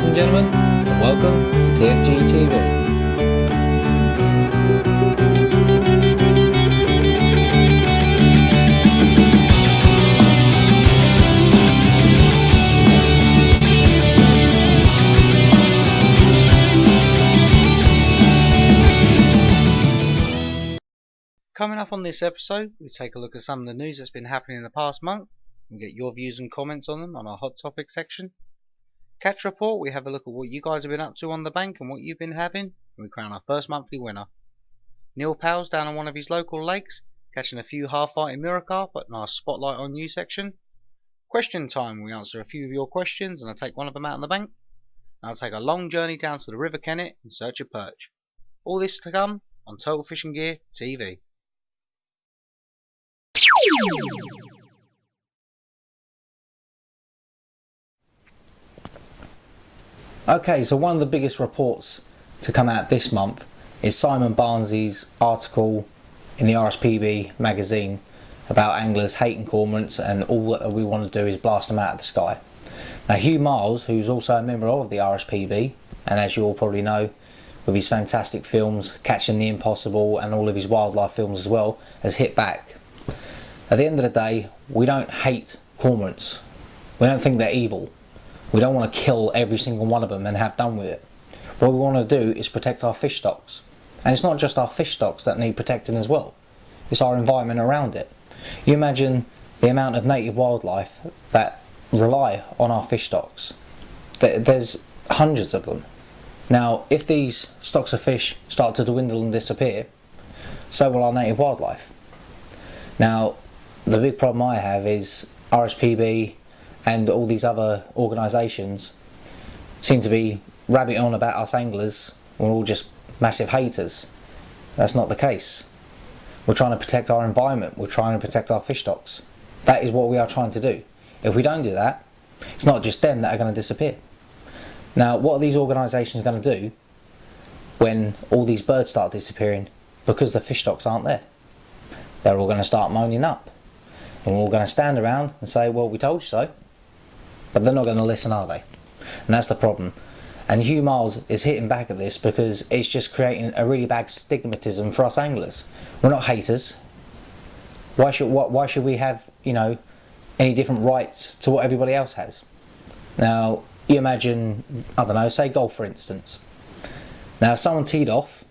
and gentlemen, and welcome to TFGearTV. Coming up on this episode, we take a look at some of the news that's been happening in the past month. We get your views and comments on them on our hot topic section. Catch report, we have a look at what you guys have been up to on the bank and what you've been having, and we crown our first monthly winner. Neil Powell's down on one of his local lakes, catching a few half-fighting mirror carp at our spotlight on you section. Question time, we answer a few of your questions and I take one of them out on the bank. And I'll take a long journey down to the River Kennet in search of perch. All this to come on Total Fishing Gear TV. Okay, so one of the biggest reports to come out this month is Simon Barnes's article in the RSPB magazine about anglers hating cormorants and all that we want to do is blast them out of the sky. Now Hugh Miles, who's also a member of the RSPB, and as you all probably know, with his fantastic films, Catching the Impossible and all of his wildlife films as well, has hit back. At the end of the day, we don't hate cormorants. We don't think they're evil. We don't want to kill every single one of them and have done with it. What we want to do is protect our fish stocks. And it's not just our fish stocks that need protecting as well. It's our environment around it. You imagine the amount of native wildlife that rely on our fish stocks. There's hundreds of them. Now, if these stocks of fish start to dwindle and disappear, so will our native wildlife. Now, the big problem I have is RSPB and all these other organisations seem to be rabbiting on about us anglers. We're all just massive haters. That's not the case. We're trying to protect our environment. We're trying to protect our fish stocks. That is what we are trying to do. If we don't do that, it's not just them that are going to disappear. Now, what are these organisations going to do when all these birds start disappearing because the fish stocks aren't there? They're all going to start moaning up. And we're all going to stand around and say, well, we told you so. But they're not going to listen, are they? And that's the problem. And Hugh Miles is hitting back at this because it's just creating a really bad stigmatism for us anglers. We're not haters. Why should we have, you know, any different rights to what everybody else has? Now, you imagine, I don't know, say golf for instance. Now, if someone teed off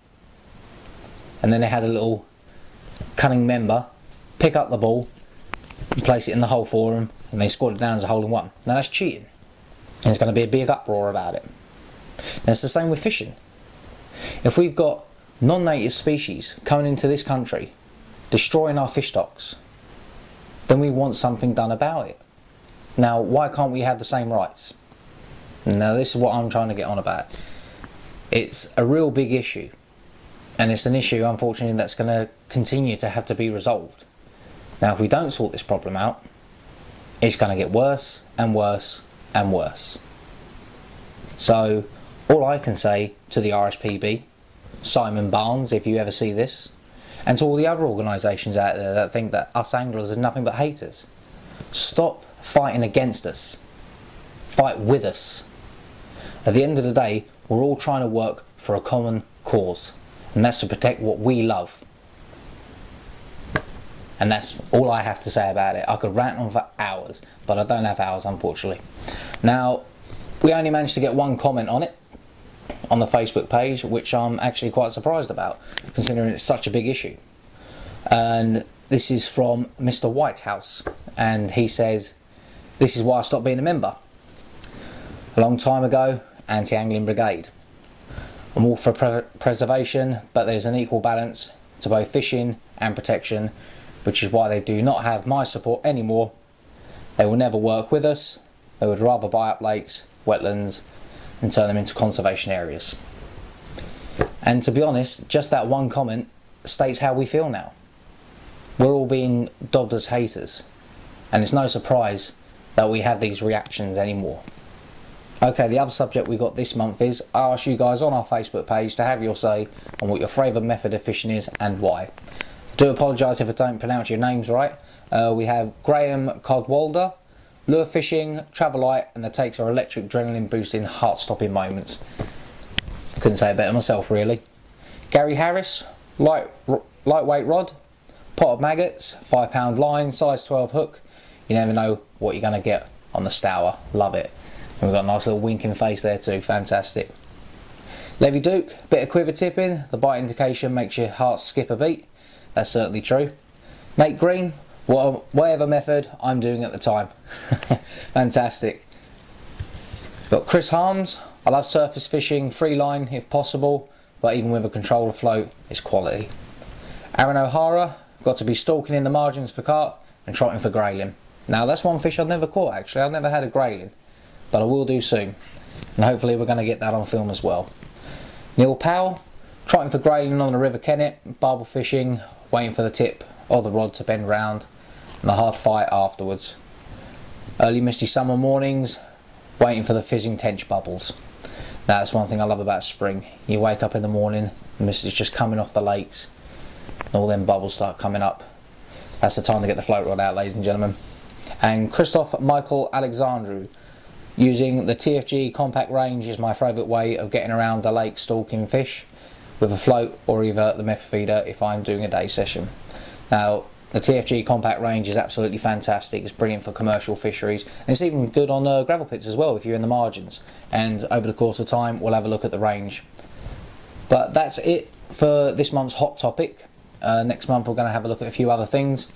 and then they had a little cunning member pick up the ball and place it in the hole for them and they scored it down as a hole in one. Now that's cheating. And there's going to be a big uproar about it. And it's the same with fishing. If we've got non-native species coming into this country destroying our fish stocks, then we want something done about it. Now, why can't we have the same rights? Now this is what I'm trying to get on about. It's a real big issue, and it's an issue unfortunately that's going to continue to have to be resolved. Now if we don't sort this problem out, it's going to get worse and worse and worse. So all I can say to the RSPB, Simon Barnes, if you ever see this, and to all the other organisations out there that think that us anglers are nothing but haters, stop fighting against us. Fight with us. At the end of the day, we're all trying to work for a common cause, and that's to protect what we love. And that's all I have to say about it. I could rant on for hours, but I don't have hours unfortunately. Now, we only managed to get one comment on it, on the Facebook page, which I'm actually quite surprised about, considering it's such a big issue. And this is from Mr. Whitehouse, and he says, "This is why I stopped being a member. A long time ago, anti-angling brigade. I'm all for preservation, but there's an equal balance to both fishing and protection, which is why they do not have my support anymore. They will never work with us. They would rather buy up lakes, wetlands, and turn them into conservation areas." And to be honest, just that one comment states how we feel now. We're all being dogged as haters, and it's no surprise that we have these reactions anymore. Okay, the other subject we got this month is I asked you guys on our Facebook page to have your say on what your favourite method of fishing is and why. I do apologise if I don't pronounce your names right. We have Graham Codwalder, Lure fishing, travel light, and the takes are electric, adrenaline boosting, heart stopping moments. Couldn't say it better myself, really. Gary Harris, lightweight rod, pot of maggots, £5 line, size 12 hook. You never know what you're going to get on the Stour. Love it. And we've got a nice little winking face there too, fantastic. Levy Duke, bit of quiver tipping, the bite indication makes your heart skip a beat. That's certainly true. Nate Green, whatever method I'm doing at the time. Fantastic. Got Chris Harms, I love surface fishing, free line if possible, but even with a controller float, it's quality. Aaron O'Hara, got to be stalking in the margins for carp and trotting for grayling. Now that's one fish I've never caught actually, I've never had a grayling, but I will do soon. And hopefully we're going to get that on film as well. Neil Powell, trotting for grayling on the River Kennet, barbel fishing, waiting for the tip of the rod to bend round, and the hard fight afterwards. Early misty summer mornings, waiting for the fizzing tench bubbles. Now, that's one thing I love about spring. You wake up in the morning, the mist is just coming off the lakes, and all them bubbles start coming up. That's the time to get the float rod out, ladies and gentlemen. And Christoph Michael Alexandru, using the TFG compact range is my favourite way of getting around the lake stalking fish with a float or either the meth feeder if I'm doing a day session. Now the TFG compact range is absolutely fantastic, it's brilliant for commercial fisheries and it's even good on gravel pits as well if you're in the margins, and over the course of time we'll have a look at the range. But that's it for this month's hot topic. Next month we're going to have a look at a few other things.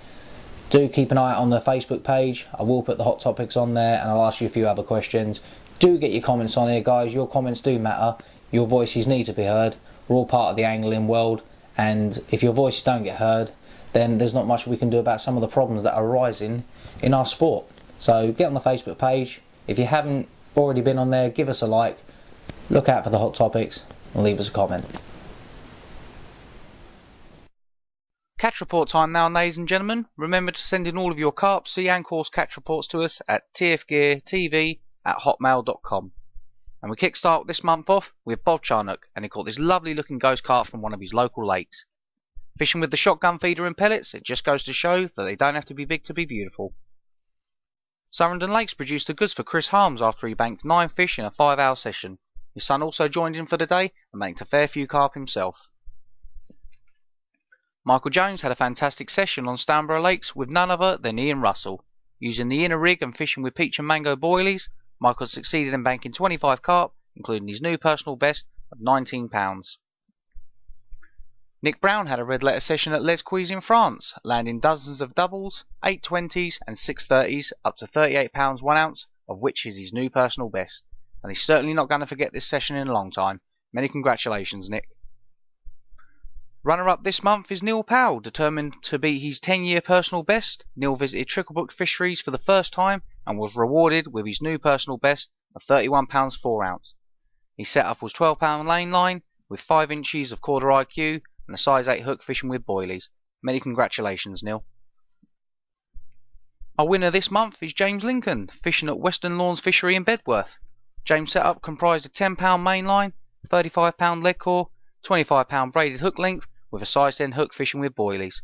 Do keep an eye out on the Facebook page. I will put the hot topics on there and I'll ask you a few other questions. Do get your comments on here, guys. Your comments do matter. Your voices need to be heard. We're all part of the angling world, and if your voices don't get heard, then there's not much we can do about some of the problems that are arising in our sport. So get on the Facebook page. If you haven't already been on there, give us a like. Look out for the hot topics and leave us a comment. Catch report time now, ladies and gentlemen. Remember to send in all of your carp, sea and coarse catch reports to us at TFGearTV@hotmail.com. And we kickstart this month off with Bob Charnock, and he caught this lovely looking ghost carp from one of his local lakes. Fishing with the shotgun feeder and pellets, it just goes to show that they don't have to be big to be beautiful. Surrendon Lakes produced the goods for Chris Harms after he banked 9 fish in a 5-hour session. His son also joined in for the day and banked a fair few carp himself. Michael Jones had a fantastic session on Stanborough Lakes with none other than Ian Russell. Using the inner rig and fishing with peach and mango boilies, Michael succeeded in banking 25 carp, including his new personal best of £19. Nick Brown had a red letter session at Les Quis in France, landing dozens of doubles, 8 20s and 6 30s up to £38 1 ounce, of which is his new personal best. And he's certainly not going to forget this session in a long time. Many congratulations, Nick. Runner-up this month is Neil Powell, determined to beat his 10-year personal best. Neil visited Tricklebrook Fisheries for the first time and was rewarded with his new personal best of £31 4 ounce. His setup was £12 lane line with 5 inches of quarter IQ and a size 8 hook fishing with boilies. Many congratulations, Neil. Our winner this month is James Lincoln, fishing at Western Lawns Fishery in Bedworth. James' setup comprised a £10 main line, £35 lead core, £25 braided hook length with a size 10 hook fishing with boilies.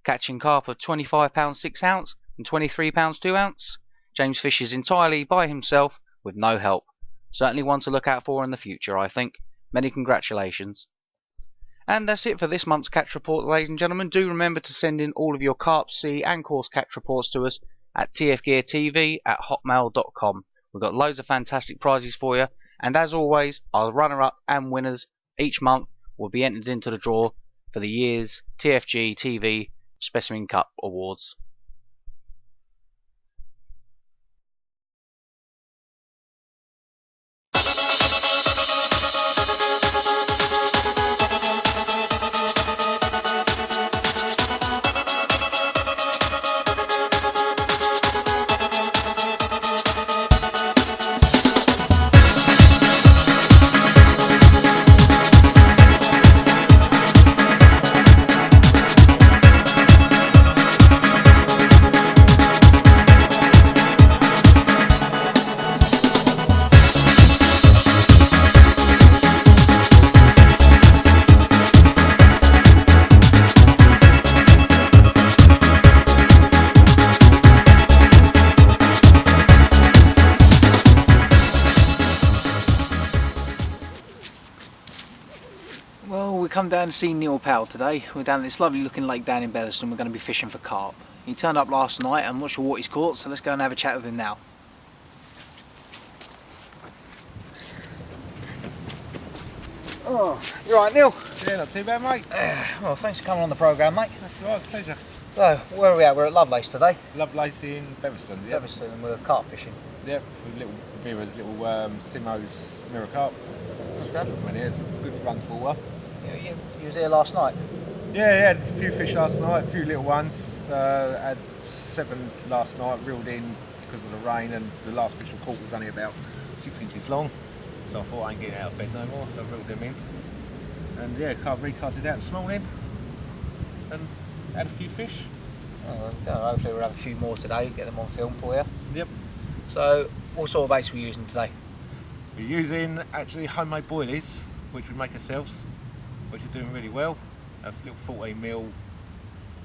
Catching carp of £25 6 ounce and £23 2 ounce. James fishes entirely by himself with no help. Certainly one to look out for in the future, I think. Many congratulations. And that's it for this month's catch report, ladies and gentlemen. Do remember to send in all of your carp, sea and coarse catch reports to us at TFGearTV@hotmail.com. We've got loads of fantastic prizes for you, and as always, our runner-up and winners each month will be entered into the draw for the year's TFG TV Specimen Cup Awards. come down to see Neil Powell today. We're down at this lovely looking lake down in Bellaston. We're going to be fishing for carp. He turned up last night. I'm not sure what he's caught, so let's go and have a chat with him now. Oh, you alright, Neil? Yeah, not too bad, mate. Well, thanks for coming on the programme, mate. That's right, pleasure. So, where are we at? We're at Lovelace today. Lovelace in Beverston, yeah. Beverston, and we're carp fishing. Yep, for little Vera's little Simo's mirror carp. Okay. When it's a good run for water. You was here last night? Yeah, had a few fish last night, a few little ones. Had 7 last night, reeled in because of the rain, and the last fish I caught was only about 6 inches long. So I thought I ain't getting out of bed no more, so I reeled them in. And yeah, recasted out this morning and had a few fish. Oh, hopefully we'll have a few more today, get them on film for you. Yep. So, what sort of baits are we using today? We're using actually homemade boilies, which we make ourselves, which are doing really well. A little 14mm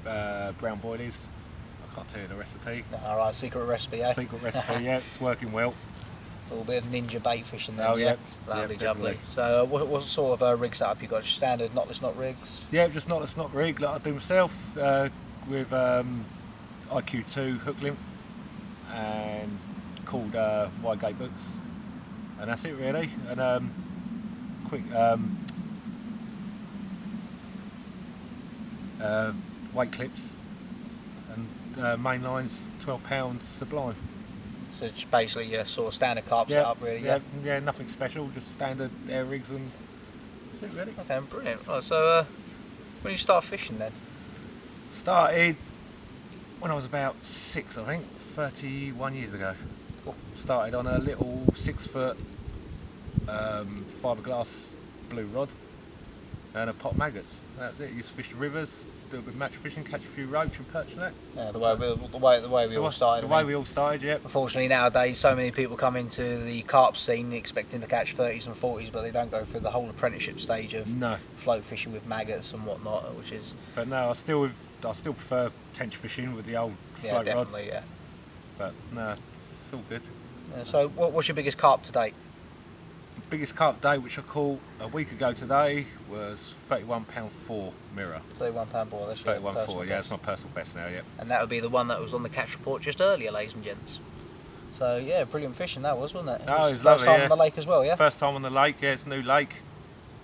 brown boilies. I can't tell you the recipe. Alright, secret recipe, yeah? Secret recipe, yeah, it's working well. A little bit of ninja bait fishing there, Oh, yeah? yeah. Lovely, Yeah, lovely. definitely. So, what sort of rig setup you got? Just standard knotless knot rigs? Yeah, just not rig like I do myself, with IQ2 hook length and called wide gate books, and that's it really. And quick weight clips, and main lines 12 pounds Sublime. So, it's basically your sort of standard carp setup, really, yeah? Yeah, nothing special, just standard air rigs, and that's it really. Okay, brilliant. Right, so, when did you start fishing then? Started when I was about 6, I think, 31 years ago. Cool. Started on a little 6-foot fiberglass blue rod and a pot of maggots. That's it. Used to fish the rivers, do a bit of match fishing, catch a few roach and perch and that. Yeah, the way we all started. The way we all started, yeah. Unfortunately, nowadays, so many people come into the carp scene expecting to catch 30s and 40s, but they don't go through the whole apprenticeship stage of float fishing with maggots and whatnot, which is... But no, I still prefer tench fishing with the old float rod. Yeah, definitely, yeah. But no, it's all good. Yeah, so, what's your biggest carp to date? The biggest carp day which I caught a week ago today was £31.4 mirror. £31 ball, that's your personal £31.4, yeah, best. that's my personal best now, yeah. And that would be the one that was on the catch report just earlier, ladies and gents. So yeah, brilliant fishing that was, wasn't it? Oh, it was first lovely, time yeah. on the lake as well, yeah? First time on the lake, yeah, it's a new lake.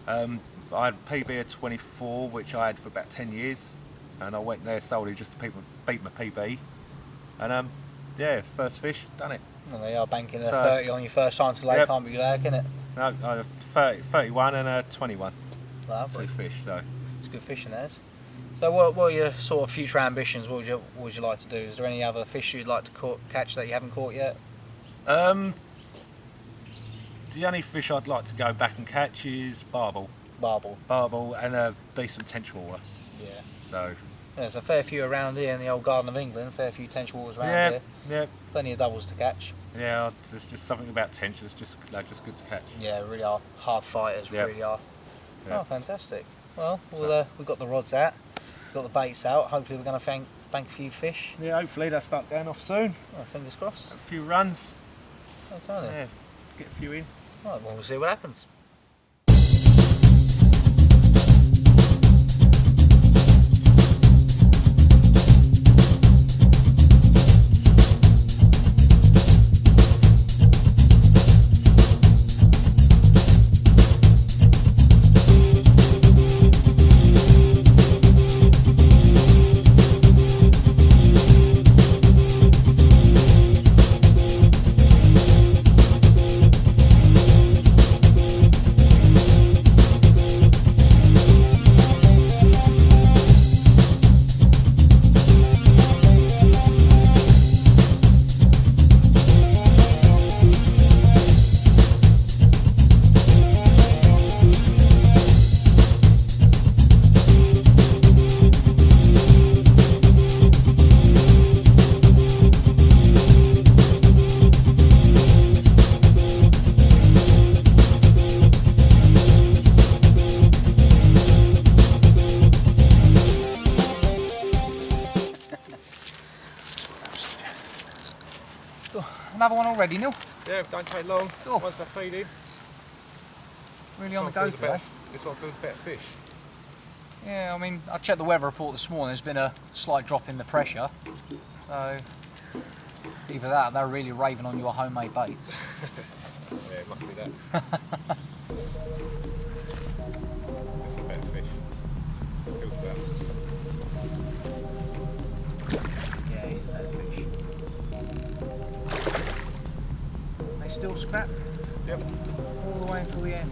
I had PB of 24, which I had for about 10 years, and I went there solely just to beat my PB. And yeah, first fish, done it. Well, they are banking a 30 on your first time to the lake, can't be bad, can it? No, 31 and 21. Lovely. 2 fish, so. It's good fishing, that is. So what are your sort of future ambitions? What would you like to do? Is there any other fish you'd like to catch that you haven't caught yet? The only fish I'd like to go back and catch is barbel. Barbel and a decent tench water. Yeah. So. There's a fair few around here in the old Garden of England, fair few tench waters around here. Yeah. Plenty of doubles to catch. Yeah, there's just something about tench that's just good to catch. Yeah, really are hard fighters, really are. Yep. Oh, fantastic. Well, we've got the rods out, we've got the baits out. Hopefully we're going to bank a few fish. Yeah, hopefully they'll start going off soon. Oh, fingers crossed. A few runs. Oh, don't it? Yeah, get a few in. Right, well, we'll see what happens. Another one already, Neil? Yeah, don't take long. Cool. Once I feed in. Really on the go today. This one feels a better fish. Yeah, I mean, I checked the weather report this morning. There's been a slight drop in the pressure. So, either that or they're really raving on your homemade baits. Yeah, it must be that. It's a better fish. Feels better. Yeah, he's a better fish. They still scrap? Yep. All the way until the end.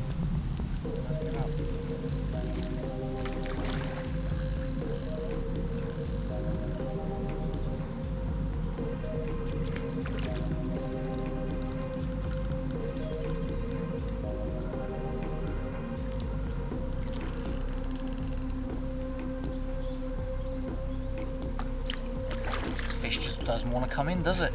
Fish just doesn't want to come in, does it?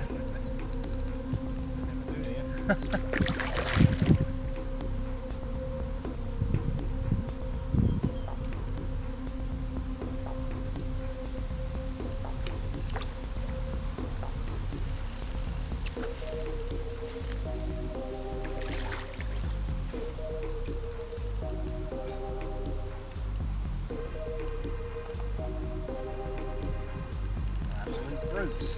Absolute brutes.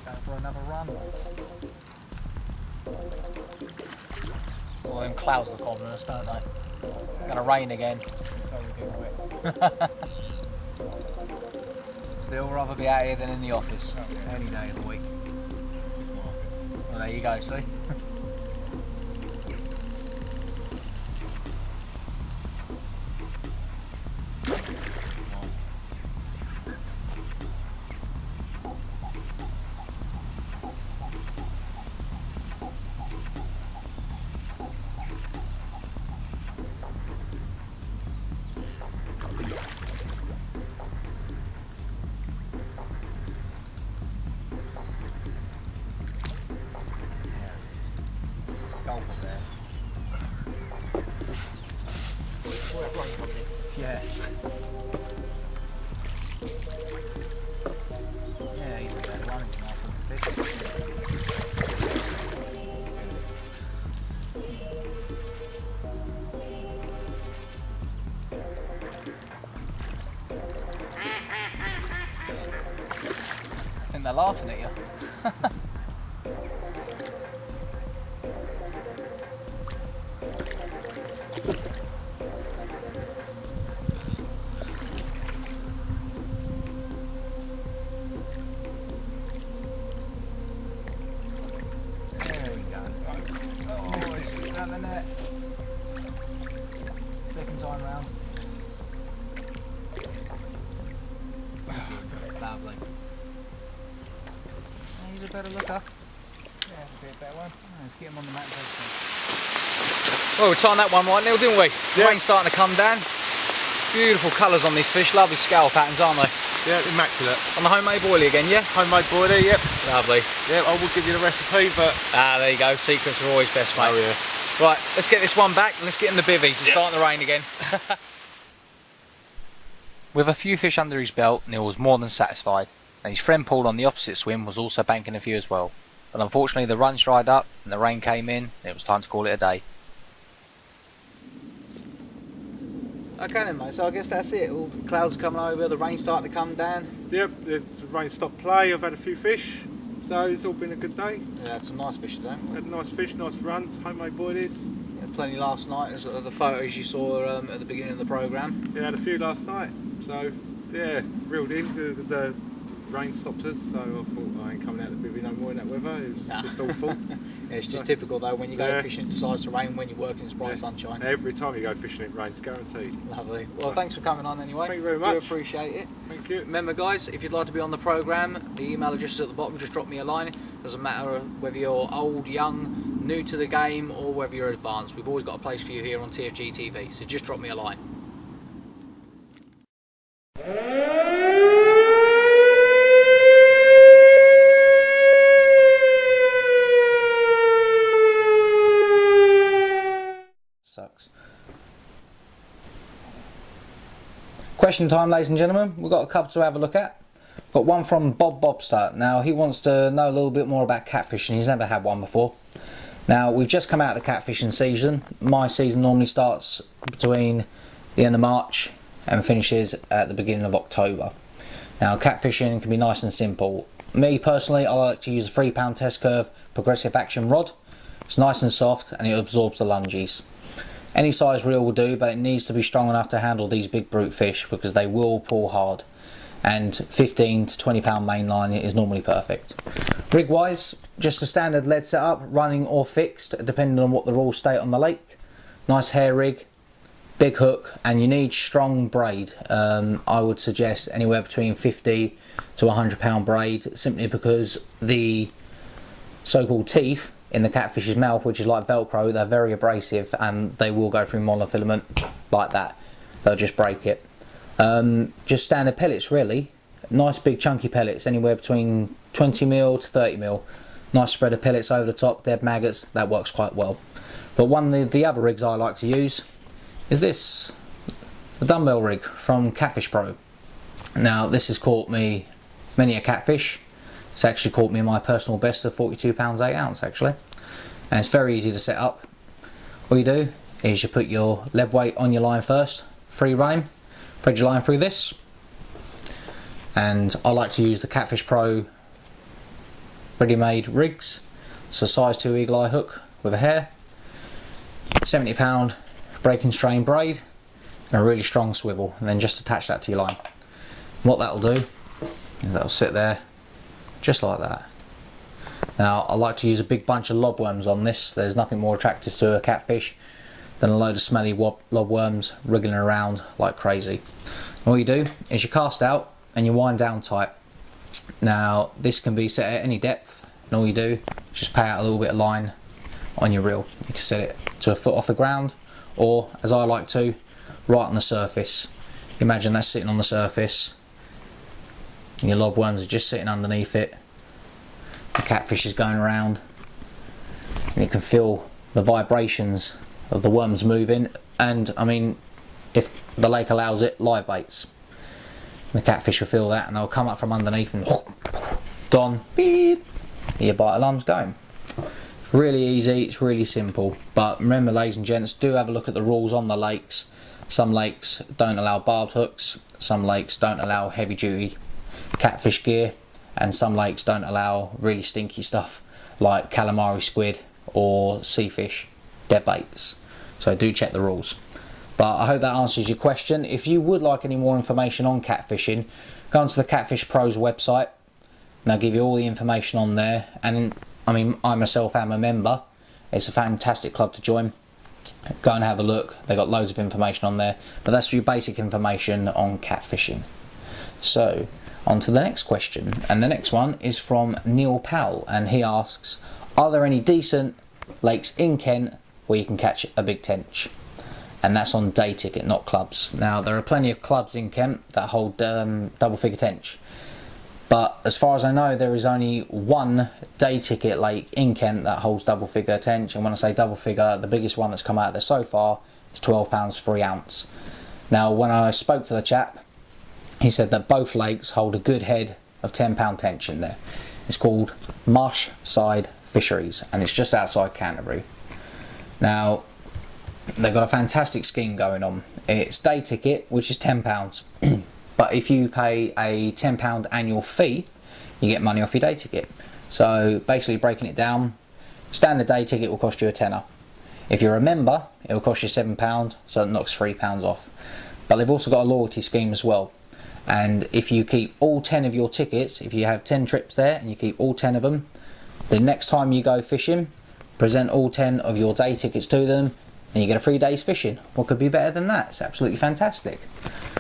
Going for another run. Well, them clouds look ominous, don't they? Gonna rain again. Still rather be out here than in the office. Any day of the week. Well, there you go, see? Gulper there. Yeah. Yeah, he's a better one. He's a nice looking fish. I think they're laughing at you. There we go. Oh, he's down the net. Second time round. That's it. Lovely. He's a better looker. Yeah, a bit better one. Let's get him on the mat. Well, we timed that one right, Neil, didn't we? Yeah. Rain's starting to come down. Beautiful colours on these fish, lovely scale patterns, aren't they? Yeah, immaculate. On the homemade boilie again, yeah? Homemade boilie, yep. Lovely. Yep, I will give you the recipe, but... There you go, secrets are always best, mate. Oh, yeah. Right, let's get this one back and let's get in the bivvies. It's starting to rain again. With a few fish under his belt, Neil was more than satisfied, and his friend Paul on the opposite swim was also banking a few as well. But unfortunately the runs dried up and the rain came in and it was time to call it a day. Okay then, mate, so I guess that's it. All the clouds coming over, the rain starting to come down. Yep, the rain stopped play, I've had a few fish, so it's all been a good day. Yeah, had some nice fish today. Had nice fish, nice runs, homemade boilies. Yeah, plenty last night, as the photos you saw at the beginning of the programme. Yeah, had a few last night, so yeah, reeled in because the rain stopped us, so I thought I ain't coming out the bivvy no more in that weather, it was just awful. Yeah, it's just typical though, when you go fishing it decides to rain when you're working it's bright sunshine. Every time you go fishing it rains, guaranteed. Lovely. Well, thanks for coming on anyway. Thank you very much. Do appreciate it. Thank you. Remember guys, if you'd like to be on the programme, the email address is at the bottom, just drop me a line. Doesn't matter whether you're old, young, new to the game or whether you're advanced. We've always got a place for you here on TFGearTV, so just drop me a line. Sucks. Question time, ladies and gentlemen. We've got a couple to have a look at. Got one from Bob Bobster. Now he wants to know a little bit more about catfishing. He's never had one before. Now we've just come out of the catfishing season. My season normally starts between the end of March and finishes at the beginning of October. Now catfishing can be nice and simple. Me personally, I like to use a 3 pound test curve progressive action rod. It's nice and soft and it absorbs the lungies. Any size reel will do, but it needs to be strong enough to handle these big brute fish because they will pull hard. And 15 to 20 pound mainline is normally perfect. Rig wise, just a standard lead setup, running or fixed depending on what the rules state on the lake. Nice hair rig, big hook, and you need strong braid. I would suggest anywhere between 50 to 100 pound braid, simply because the so-called teeth in the catfish's mouth, which is like Velcro, they're very abrasive and they will go through monofilament like that. They'll just break it. Just standard pellets really, nice big chunky pellets, anywhere between 20mm to 30mm. Nice spread of pellets over the top, dead maggots, that works quite well. But one of the other rigs I like to use is this, the dumbbell rig from Catfish Pro. Now this has caught me many a catfish. It's actually caught me my personal best of 42 pounds 8 ounce actually, and it's very easy to set up. All you do is you put your lead weight on your line first, free running, thread your line through this, and I like to use the Catfish Pro ready-made rigs. It's a size 2 eagle eye hook with a hair, 70 pound break and strain braid, and a really strong swivel, and then just attach that to your line. What that'll do is that'll sit there just like that. Now I like to use a big bunch of lobworms on this. There's nothing more attractive to a catfish than a load of smelly lobworms wriggling around like crazy. All you do is you cast out and you wind down tight. Now this can be set at any depth, and all you do is just pay out a little bit of line on your reel. You can set it to a foot off the ground, or as I like to, right on the surface. Imagine that's sitting on the surface and your lobworms are just sitting underneath it. The catfish is going around and you can feel the vibrations of the worms moving, and I mean, if the lake allows it, live baits. The catfish will feel that and they'll come up from underneath and gone, beep, your bite alarm's going. It's really easy, it's really simple, but remember ladies and gents, do have a look at the rules on the lakes. Some lakes don't allow barbed hooks, some lakes don't allow heavy duty catfish gear, and some lakes don't allow really stinky stuff like calamari squid or sea fish dead baits. So do check the rules. But I hope that answers your question. If you would like any more information on catfishing, go onto the Catfish Pro's website and they'll give you all the information on there. And I mean, I myself am a member. It's a fantastic club to join. Go and have a look. They've got loads of information on there, but that's for your basic information on catfishing. So on to the next question, and the next one is from Neil Powell, and he asks, are there any decent lakes in Kent where you can catch a big tench? And that's on day ticket, not clubs. Now there are plenty of clubs in Kent that hold double figure tench, but as far as I know there is only one day ticket lake in Kent that holds double figure tench, and when I say double figure, the biggest one that's come out there so far is £12 3 ounce. Now when I spoke to the chap, he said that both lakes hold a good head of £10 tench in there. It's called Marsh Side Fisheries and it's just outside Canterbury. Now they've got a fantastic scheme going on. It's day ticket, which is £10, but if you pay a £10 annual fee, you get money off your day ticket. So basically breaking it down, standard day ticket will cost you a tenner. If you're a member, it will cost you £7, so it knocks £3 off. But they've also got a loyalty scheme as well. And if you keep all 10 of your tickets, if you have 10 trips there and you keep all 10 of them, the next time you go fishing, present all 10 of your day tickets to them and you get a 3 days fishing. What could be better than that? It's absolutely fantastic.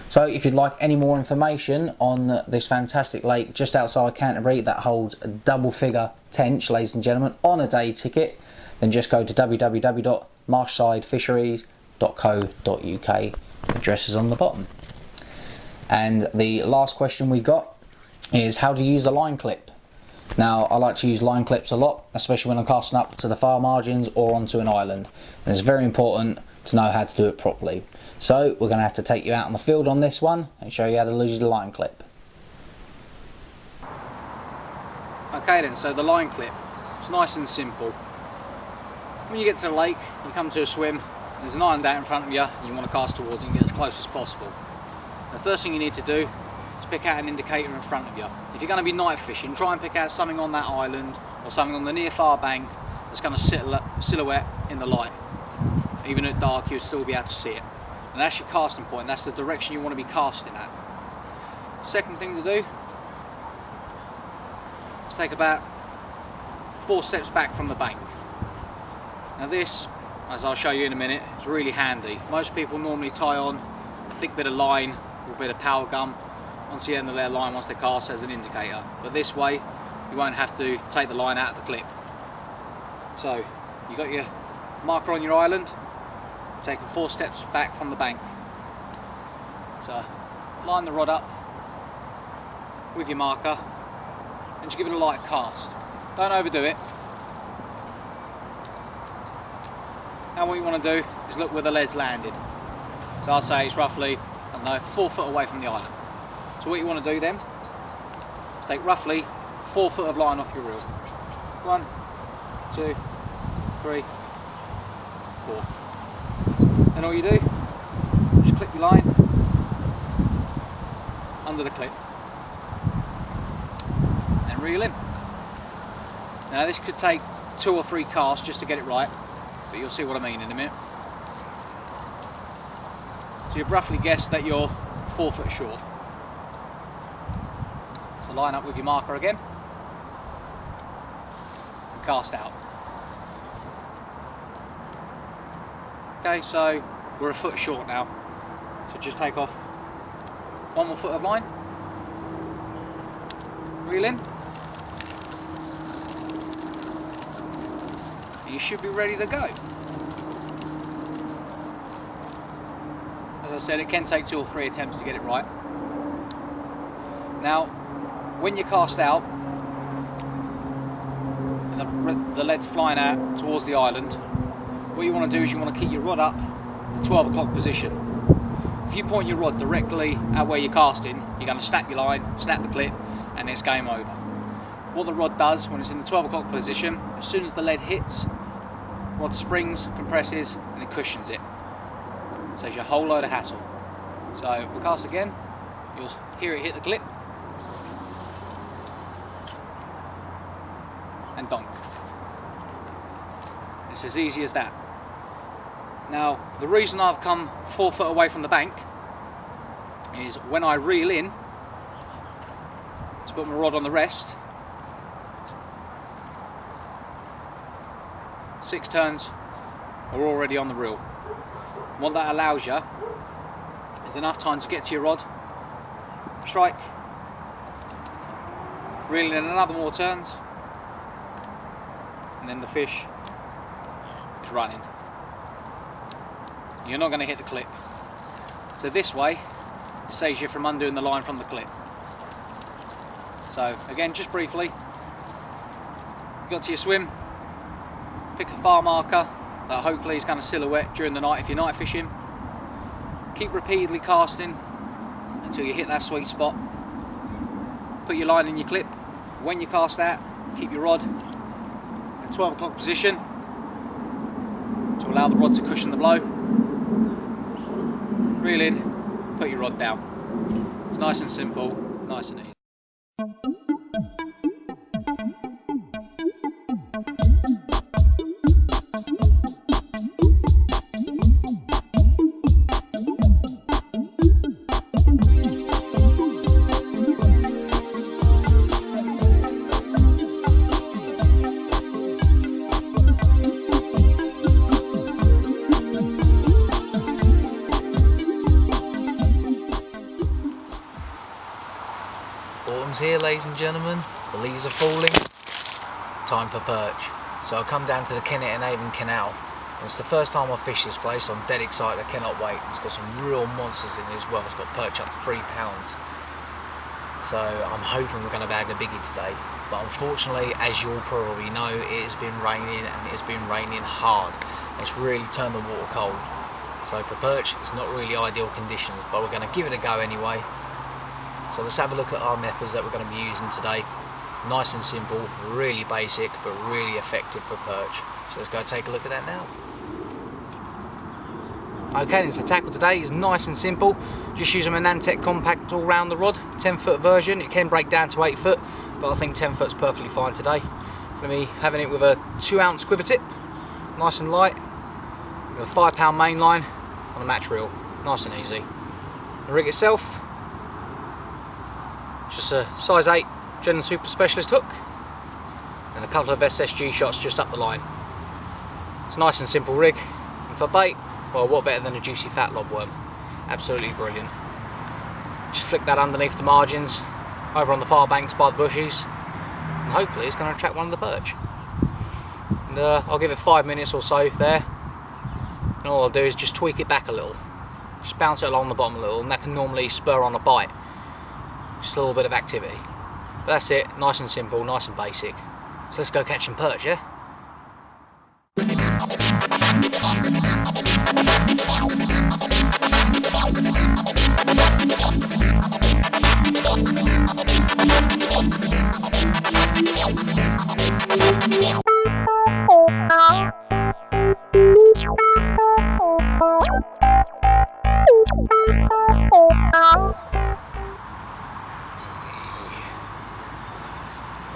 So if you'd like any more information on this fantastic lake just outside Canterbury that holds a double figure tench, ladies and gentlemen, on a day ticket, then just go to www.marshsidefisheries.co.uk. The address is on the bottom. And the last question we got is how to use a line clip. Now I like to use line clips a lot, especially when I'm casting up to the far margins or onto an island, and it's very important to know how to do it properly. So we're going to have to take you out on the field on this one and show you how to use the line clip. Okay then, so the line clip, it's nice and simple. When you get to the lake, you come to a swim, there's an island out in front of you, and you want to cast towards it and get as close as possible. The first thing you need to do is pick out an indicator in front of you. If you're going to be night fishing, try and pick out something on that island or something on the near far bank that's going to silhouette in the light. Even at dark, you'll still be able to see it. And that's your casting point, that's the direction you want to be casting at. Second thing to do is take about 4 steps back from the bank. Now this, as I'll show you in a minute, is really handy. Most people normally tie on a thick bit of line or a bit of power gum onto the end of their line once they cast as an indicator. But this way, you won't have to take the line out of the clip. So, you got your marker on your island, taking 4 steps back from the bank. So, line the rod up with your marker and just give it a light cast. Don't overdo it. Now what you want to do is look where the lead's landed. So I'll say it's roughly, I don't know, 4 foot away from the island. So what you want to do then is take roughly 4 foot of line off your reel. 1, 2, 3, 4. Then all you do, just clip your line under the clip and reel in. Now this could take 2 or 3 casts just to get it right, but you'll see what I mean in a minute. So you've roughly guessed that you're 4 foot short. So line up with your marker again and cast out. Okay, so we're a foot short now. So just take off 1 more foot of line, reel in, and you should be ready to go. As I said, it can take 2 or 3 attempts to get it right. Now, when you cast out and the lead's flying out towards the island, what you want to do is you want to keep your rod up at 12 o'clock position. If you point your rod directly at where you're casting, you're going to snap your line, snap the clip, and it's game over. What the rod does when it's in the 12 o'clock position, as soon as the lead hits, rod springs, compresses, and it cushions it. Saves you a whole load of hassle. So we'll cast again, you'll hear it hit the clip, and donk. It's as easy as that. Now, the reason I've come 4 foot away from the bank is when I reel in to put my rod on the rest, 6 turns are already on the reel. What that allows you is enough time to get to your rod, strike, reel in another more turns, and then the fish is running. You're not going to hit the clip. So this way, it saves you from undoing the line from the clip. So again, just briefly, you got to your swim, pick a far marker that hopefully is going to silhouette during the night if you're night fishing. Keep repeatedly casting until you hit that sweet spot. Put your line in your clip. When you cast out, keep your rod at 12 o'clock position to allow the rod to cushion the blow. Reel in, put your rod down. It's nice and simple, nice and easy. Autumn's here, ladies and gentlemen, the leaves are falling, time for perch. So I've come down to the Kennet and Avon Canal, and it's the first time I've fished this place, so I'm dead excited, I cannot wait. It's got some real monsters in it as well, it's got perch up to 3 pounds. So I'm hoping we're going to bag a biggie today, but unfortunately, as you all probably know, it has been raining, and it has been raining hard. It's really turned the water cold. So for perch, it's not really ideal conditions, but we're going to give it a go anyway. So let's have a look at our methods that we're going to be using today. Nice and simple, really basic, but really effective for perch. So let's go take a look at that now. Okay, then, so tackle today is nice and simple. Just using my Nantec compact all round the rod, 10-foot version. It can break down to 8 foot, but I think 10 foot's perfectly fine today. Going to be having it with a 2-ounce quiver tip, nice and light, with a 5-pound main line on a match reel, nice and easy. The rig itself, just a size 8 Gen Super Specialist hook, and a couple of SSG shots just up the line. It's a nice and simple rig, and for bait, well, what better than a juicy fat lobworm? Absolutely brilliant. Just flick that underneath the margins, over on the far banks by the bushes, and hopefully it's going to attract one of the perch. And I'll give it 5 minutes or so there, and all I'll do is just tweak it back a little. Just bounce it along the bottom a little, and that can normally spur on a bite. Just a little bit of activity. But that's it, nice and simple, nice and basic. So let's go catch some perch, yeah?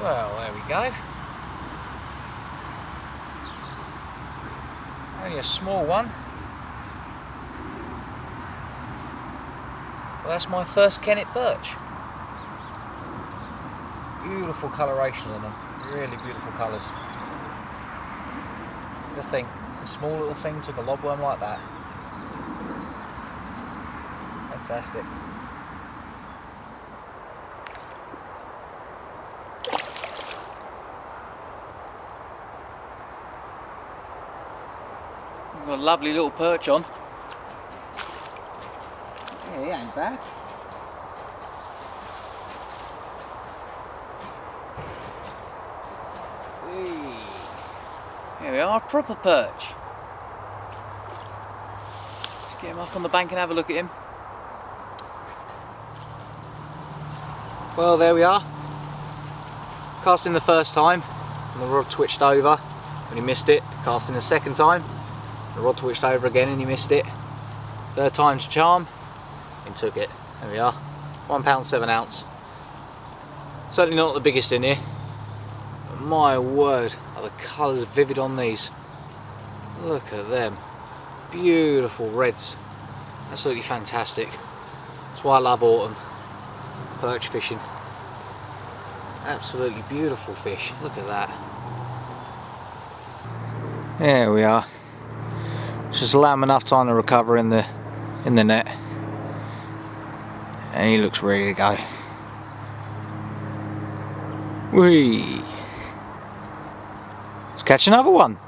Well, there we go. Only a small one. Well, that's my first Kennet perch. Beautiful coloration on them, really beautiful colours. The thing, a small little thing took a lobworm like that. Fantastic. We've got a lovely little perch on. Yeah, he ain't bad. Here we are, a proper perch. Let's get him up on the bank and have a look at him. Well, there we are. Casting the first time, and the rod twitched over when he missed it. Casting the second time, the rod twitched over again and he missed it. Third time's charm, and took it. There we are, 1 pound 7 ounce. Certainly not the biggest in here. But my word, are the colours vivid on these. Look at them. Beautiful reds. Absolutely fantastic. That's why I love autumn. Perch fishing. Absolutely beautiful fish. Look at that. There we are. Just allow him enough time to recover in the net. And he looks ready to go. Whee! Let's catch another one.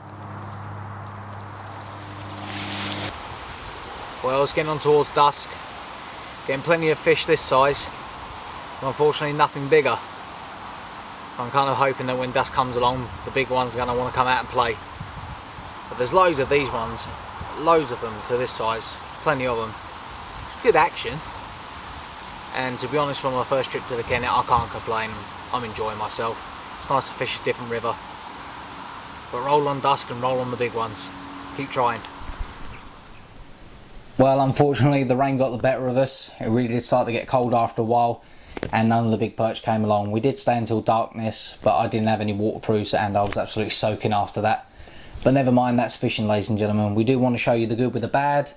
Well, it's getting on towards dusk. Getting plenty of fish this size. But unfortunately nothing bigger. I'm kind of hoping that when dusk comes along, the big ones are going to want to come out and play. But there's loads of these ones. Loads of them to this size. Plenty of them. It's good action. And to be honest, for my first trip to the Kennet, I can't complain. I'm enjoying myself. It's nice to fish a different river. But roll on dusk and roll on the big ones. Keep trying. Well, unfortunately the rain got the better of us. It really did start to get cold after a while, and none of the big perch came along. We did stay until darkness, but I didn't have any waterproofs and I was absolutely soaking after that. But never mind, that's fishing, ladies and gentlemen. We do want to show you the good with the bad.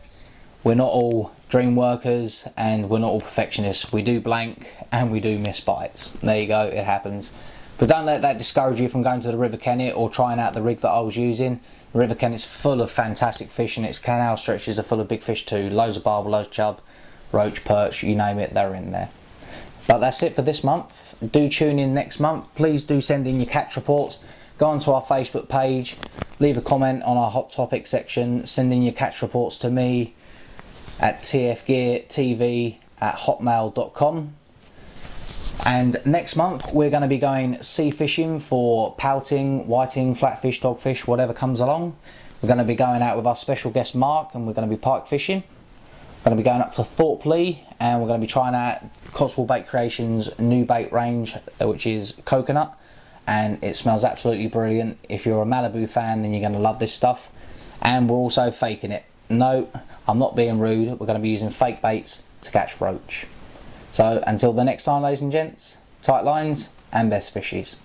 We're not all dream workers and we're not all perfectionists. We do blank and we do miss bites. There you go, it happens. But don't let that discourage you from going to the River Kennet or trying out the rig that I was using. The River Kennet's full of fantastic fish, and its canal stretches are full of big fish too. Loads of barbel, loads of chub, roach, perch, you name it, they're in there. But that's it for this month. Do tune in next month. Please do send in your catch reports. Go onto our Facebook page, leave a comment on our hot topic section, send in your catch reports to me at TFGearTV@hotmail.com. And next month we're going to be going sea fishing for pouting, whiting, flatfish, dogfish, whatever comes along. We're going to be going out with our special guest Mark, and we're going to be pike fishing. We're going to be going up to Thorpley, and we're going to be trying out Cotswold Bait Creations' new bait range, which is coconut and it smells absolutely brilliant. If you're a Malibu fan, then you're going to love this stuff. And we're also faking it. No, I'm not being rude. We're going to be using fake baits to catch roach. So until the next time, ladies and gents, tight lines and best fishies.